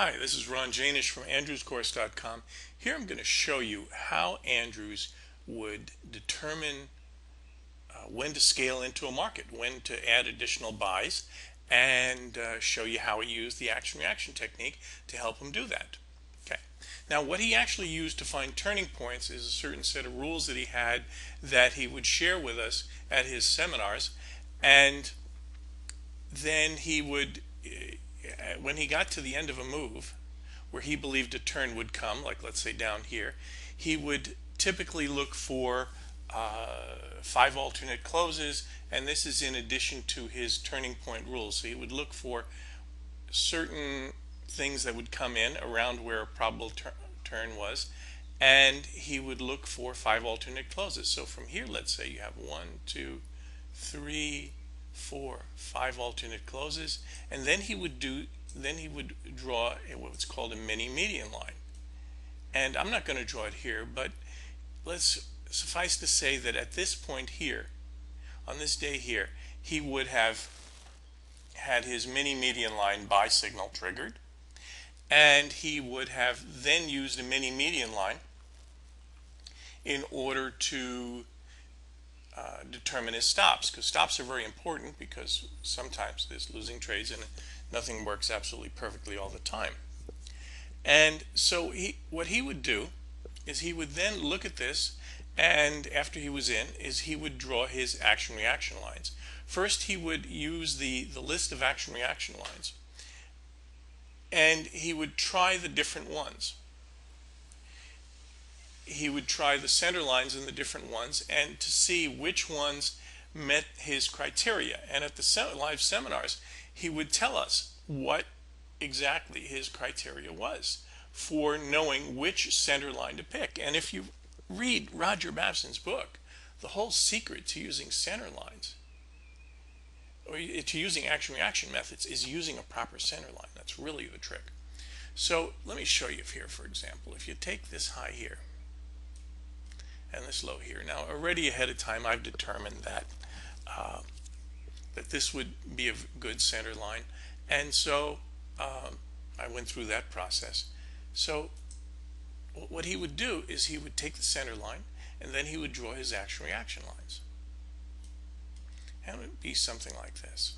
Hi, this is Ron Janish from andrewscourse.com. Here I'm going to show you how Andrews would determine when to scale into a market, when to add additional buys, and show you how he used the action-reaction technique to help him do that. Okay. Now, what he actually used to find turning points is a certain set of rules that he had that he would share with us at his seminars, and then he would when he got to the end of a move where he believed a turn would come, like let's say down here, he would typically look for 5 alternate closes, and this is in addition to his turning point rules. So he would look for certain things that would come in around where a probable turn was, and he would look for 5 alternate closes. So from here, let's say you have 1, 2, 3, 4, 5 alternate closes, and then he would draw what's called a mini median line. And I'm not going to draw it here, but let's suffice to say that at this point here, on this day here, he would have had his mini median line buy signal triggered, and he would have then used a mini median line in order to determine his stops, because stops are very important, because sometimes there's losing trades and nothing works absolutely perfectly all the time. And so what he would do is he would then look at this, and after he was in, he would draw his action reaction lines. First, he would use the list of action reaction lines, and he would try the different ones. He would try the center lines in the different ones and to see which ones met his criteria. And at the live seminars, he would tell us what exactly his criteria was for knowing which center line to pick. And if you read Roger Babson's book, the whole secret to using center lines, or to using action-reaction methods, is using a proper center line. That's really the trick. So let me show you here, for example. If you take this high here, and this low here. Now, already ahead of time, I've determined that that this would be a good center line, and so I went through that process. So what he would do is he would take the center line, and then he would draw his action-reaction lines, and it would be something like this.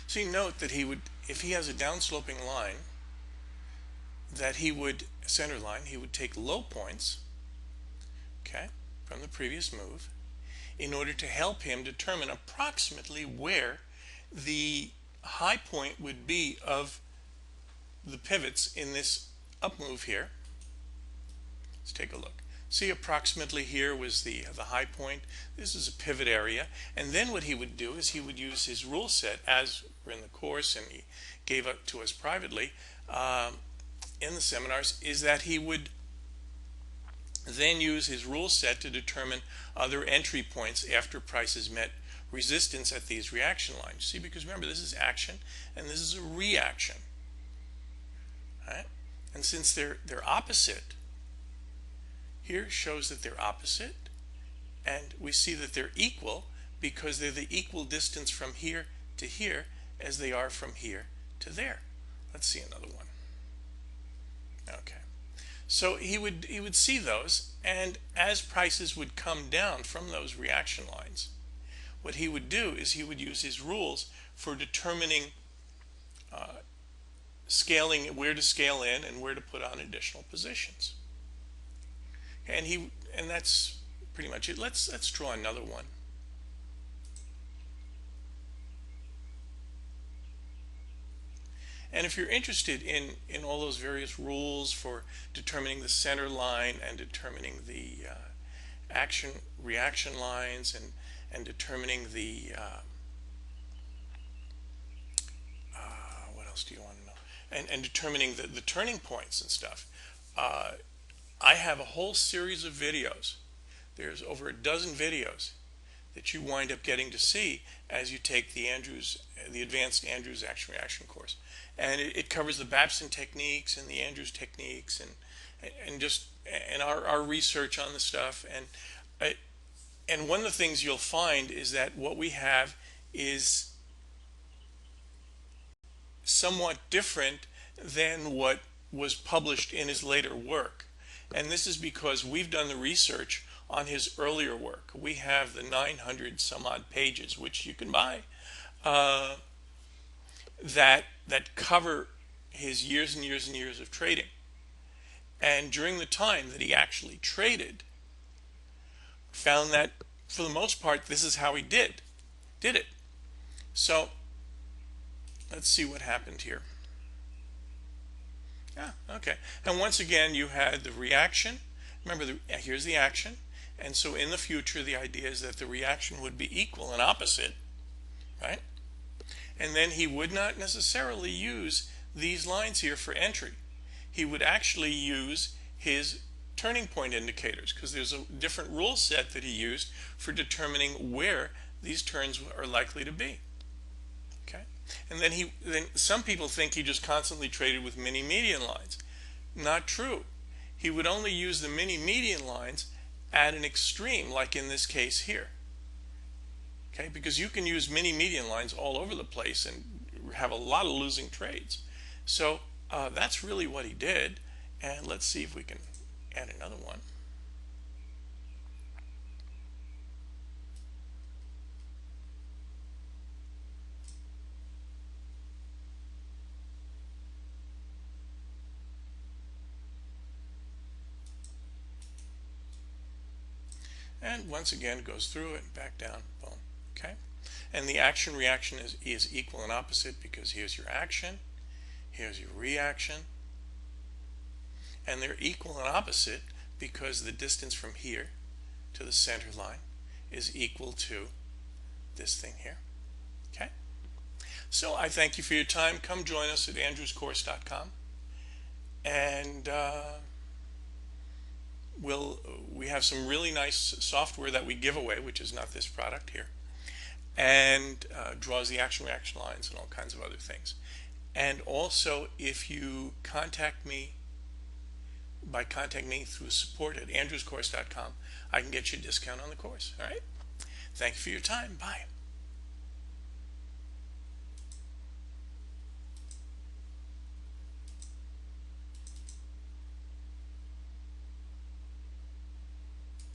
So you note that he would, if he has a downsloping line, that he would, center line, he would take low points, okay, from the previous move, in order to help him determine approximately where the high point would be of the pivots in this up move here. Let's take a look. See, approximately here was the high point. This is a pivot area. And then what he would do is he would use his rule set, as we're in the course and he gave up to us privately in the seminars, is that he would then use his rule set to determine other entry points after prices met resistance at these reaction lines. See, because remember, this is action and this is a reaction. Right? And since they're opposite, here shows that they're opposite, and we see that they're equal because they're the equal distance from here to here as they are from here to there. Let's see another one. Okay. So he would see those, and as prices would come down from those reaction lines, what he would do is he would use his rules for determining scaling, where to scale in and where to put on additional positions. And that's pretty much it. Let's draw another one. And if you're interested in all those various rules for determining the center line and determining the action reaction lines and determining the what else do you want to know? And determining the turning points and stuff. I have a whole series of videos. There's over a dozen videos that you wind up getting to see as you take the advanced Andrews action reaction course. And it covers the Babson techniques and the Andrews techniques and our research on the stuff. And one of the things you'll find is that what we have is somewhat different than what was published in his later work. And this is because we've done the research on his earlier work. We have the 900 some odd pages, which you can buy, that cover his years and years and years of trading. And during the time that he actually traded, found that for the most part, this is how he did it. So let's see what happened here. Okay. And once again, you had the reaction. Remember, here's the action. And so in the future, the idea is that the reaction would be equal and opposite, right? And then he would not necessarily use these lines here for entry. He would actually use his turning point indicators, because there's a different rule set that he used for determining where these turns are likely to be. Okay? And then some people think he just constantly traded with mini median lines. Not true. He would only use the mini median lines at an extreme, like in this case here. Okay? Because you can use mini median lines all over the place and have a lot of losing trades. So that's really what he did. And let's see if we can add another one. And once again goes through it and back down, boom. Okay? And the action reaction is equal and opposite, because here's your action, here's your reaction, and they're equal and opposite because the distance from here to the center line is equal to this thing here. Okay? So I thank you for your time. Come join us at andrewscourse.com, and we have some really nice software that we give away, which is not this product here, and draws the action reaction lines and all kinds of other things. And also, if you contact me by contacting me through support at andrewscourse.com, I can get you a discount on the course. All right? Thank you for your time. Bye.